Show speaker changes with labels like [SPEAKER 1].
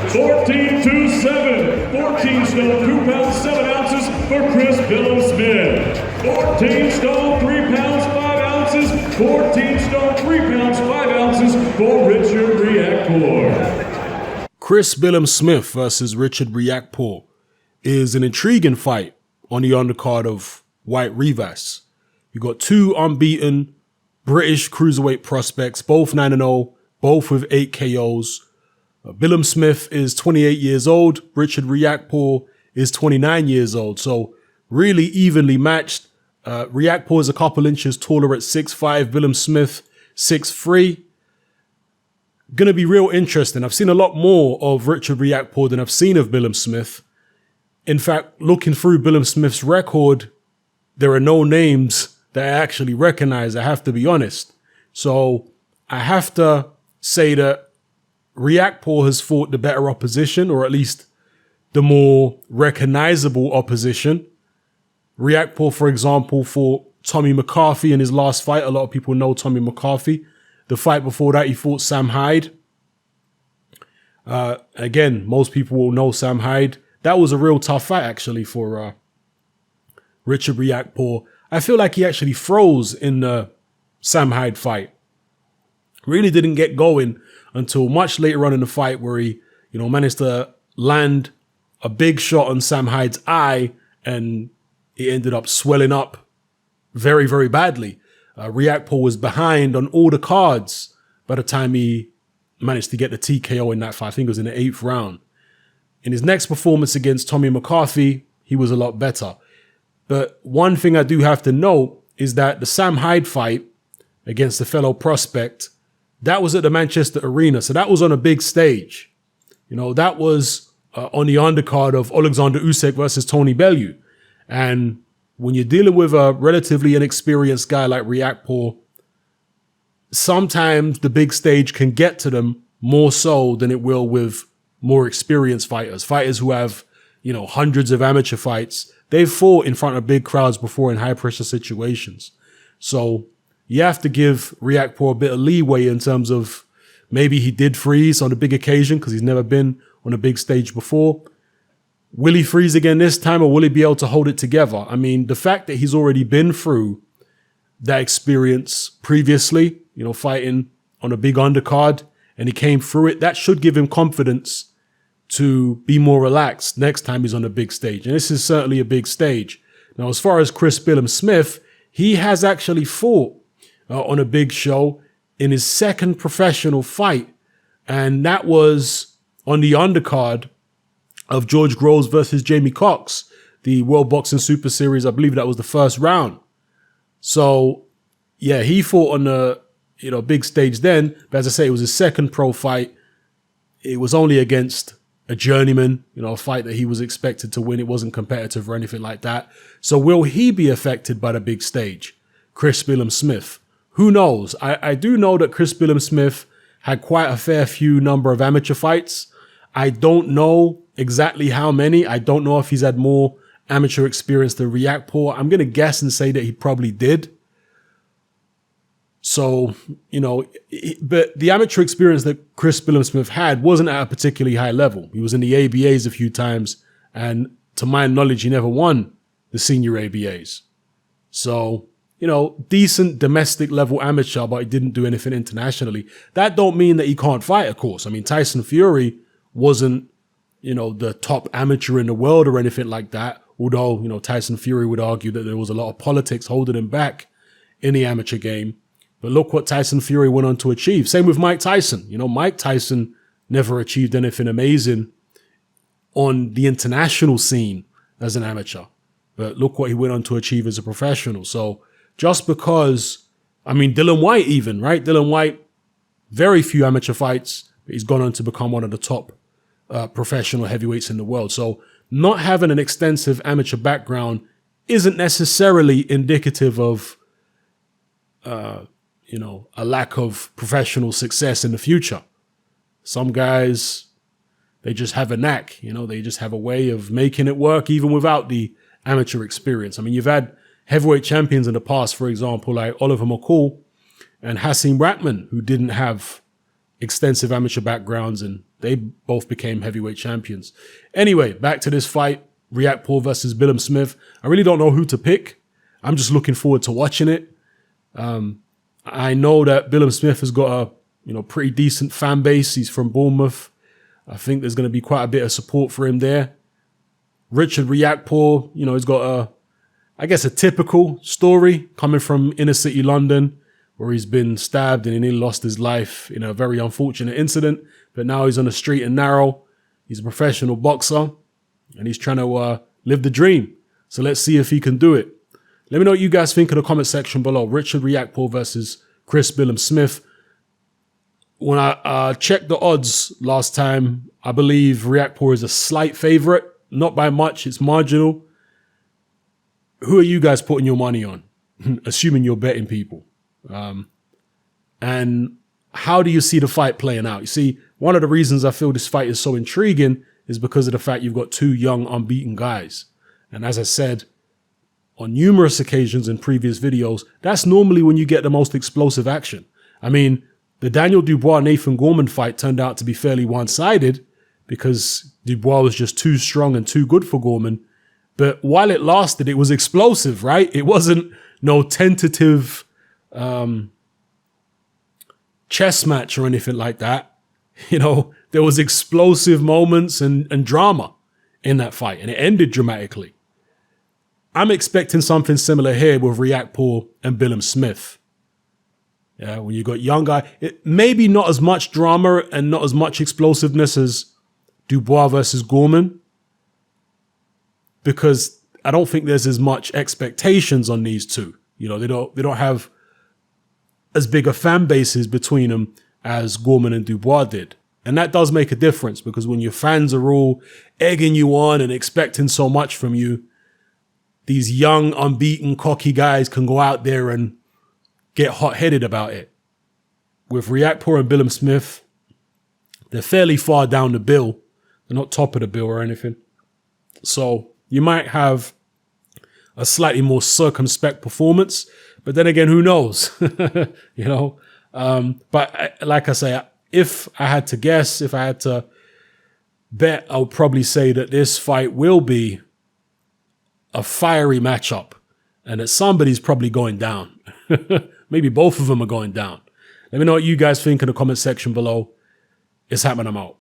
[SPEAKER 1] 14-7, 14 stone, 2 pounds, 7 ounces for Chris Billam-Smith. 14 stone, 3 pounds, 5 ounces, 14 stone, 3 pounds, 5 ounces for Richard Riakporhe.
[SPEAKER 2] Chris Billam-Smith versus Richard Riakporhe is an intriguing fight on the undercard of White Rivas. You got two unbeaten British cruiserweight prospects, both 9-0, both with 8 KOs. Billam-Smith is 28 years old. Richard Riakporhe is 29 years old. So really evenly matched. Riakporhe is a couple inches taller at 6'5", Billam-Smith 6'3". Gonna be real interesting. I've seen a lot more of Richard Riakporhe than I've seen of Billam-Smith. In fact, looking through Billam-Smith's record, there are no names that I actually recognize, I have to be honest. So I have to say that Riakporhe has fought the better opposition, or at least the more recognizable opposition. Riakporhe, for example, fought Tommy McCarthy in his last fight. A lot of people know Tommy McCarthy. The fight before that, he fought Sam Hyde. Again, most people will know Sam Hyde. That was a real tough fight, actually, for Richard Riakporhe. I feel like he actually froze in the Sam Hyde fight. Really didn't get going until much later on in the fight, where he, managed to land a big shot on Sam Hyde's eye, and it ended up swelling up very, very badly. Riakporhe was behind on all the cards by the time he managed to get the TKO in that fight. I think it was in the 8th round. In his next performance against Tommy McCarthy, he was a lot better. But one thing I do have to note is that the Sam Hyde fight against the fellow prospect, that was at the Manchester Arena. So that was on a big stage. That was on the undercard of Alexander Usyk versus Tony Bellew. And when you're dealing with a relatively inexperienced guy like Riakporhe, sometimes the big stage can get to them more so than it will with more experienced fighters who have, hundreds of amateur fights. They've fought in front of big crowds before in high pressure situations. So you have to give Riakporhe a bit of leeway in terms of maybe he did freeze on a big occasion because he's never been on a big stage before. Will he freeze again this time, or will he be able to hold it together? I mean, the fact that he's already been through that experience previously, fighting on a big undercard, and he came through it, that should give him confidence to be more relaxed next time he's on a big stage. And this is certainly a big stage. Now, as far as Chris Billam-Smith, he has actually fought on a big show in his second professional fight, and that was on the undercard of George Groves versus Jamie Cox, the World Boxing Super Series. I believe that was the first round. So, yeah, he fought on the big stage then. But as I say, it was his second pro fight. It was only against a journeyman, a fight that he was expected to win. It wasn't competitive or anything like that. So will he be affected by the big stage? Chris Billam-Smith. Who knows? I do know that Chris Billam-Smith had quite a fair few number of amateur fights. I don't know exactly how many. I don't know if he's had more amateur experience than Riakporhe. I'm going to guess and say that he probably did. So, but the amateur experience that Chris Billam-Smith had wasn't at a particularly high level. He was in the ABAs a few times, and to my knowledge, he never won the senior ABAs. So, decent domestic level amateur, but he didn't do anything internationally. That don't mean that he can't fight, of course. I mean, Tyson Fury wasn't, the top amateur in the world or anything like that. Although, Tyson Fury would argue that there was a lot of politics holding him back in the amateur game. But look what Tyson Fury went on to achieve. Same with Mike Tyson. Mike Tyson never achieved anything amazing on the international scene as an amateur. But look what he went on to achieve as a professional. So just because, Dillian Whyte even, right? Dillian Whyte, very few amateur fights, but he's gone on to become one of the top professional heavyweights in the world. So not having an extensive amateur background isn't necessarily indicative of a lack of professional success in the future. Some guys, they just have a knack, they just have a way of making it work even without the amateur experience. You've had heavyweight champions in the past, for example, like Oliver McCall and Hasim Rahman, who didn't have extensive amateur backgrounds and they both became heavyweight champions. Anyway, back to this fight, Riakporhe versus Billam-Smith. I really don't know who to pick. I'm just looking forward to watching it. I know that Billam-Smith has got a pretty decent fan base. He's from Bournemouth. I think there's going to be quite a bit of support for him there. Richard Riakporhe, he's got a typical story coming from inner city London, where he's been stabbed and he nearly lost his life in a very unfortunate incident. But now he's on the street and narrow. He's a professional boxer and he's trying to live the dream. So let's see if he can do it. Let me know what you guys think in the comment section below. Richard Riakporhe versus Chris Billam-Smith. When I checked the odds last time, I believe Riakporhe is a slight favorite. Not by much, it's marginal. Who are you guys putting your money on? Assuming you're betting people. And how do you see the fight playing out? You see, one of the reasons I feel this fight is so intriguing is because of the fact you've got two young, unbeaten guys. And as I said on numerous occasions in previous videos, that's normally when you get the most explosive action. I mean, the Daniel Dubois-Nathan Gorman fight turned out to be fairly one-sided because Dubois was just too strong and too good for Gorman. But while it lasted, it was explosive, right? It wasn't no tentative chess match or anything like that. There was explosive moments and drama in that fight, and it ended dramatically. I'm expecting something similar here with Riakporhe and Billam-Smith. Yeah, when you got young guy, it maybe not as much drama and not as much explosiveness as Dubois versus Gorman, because I don't think there's as much expectations on these two. They don't have as big a fan bases between them as Gorman and Dubois did. And that does make a difference, because when your fans are all egging you on and expecting so much from you, these young, unbeaten, cocky guys can go out there and get hot-headed about it. With Riakporhe and Billam-Smith, they're fairly far down the bill. They're not top of the bill or anything. So you might have a slightly more circumspect performance, but then again, who knows? But like I say, if I had to guess, if I had to bet, I would probably say that this fight will be a fiery matchup and that somebody's probably going down. Maybe both of them are going down. Let me know what you guys think in the comment section below. It's happening. I'm out.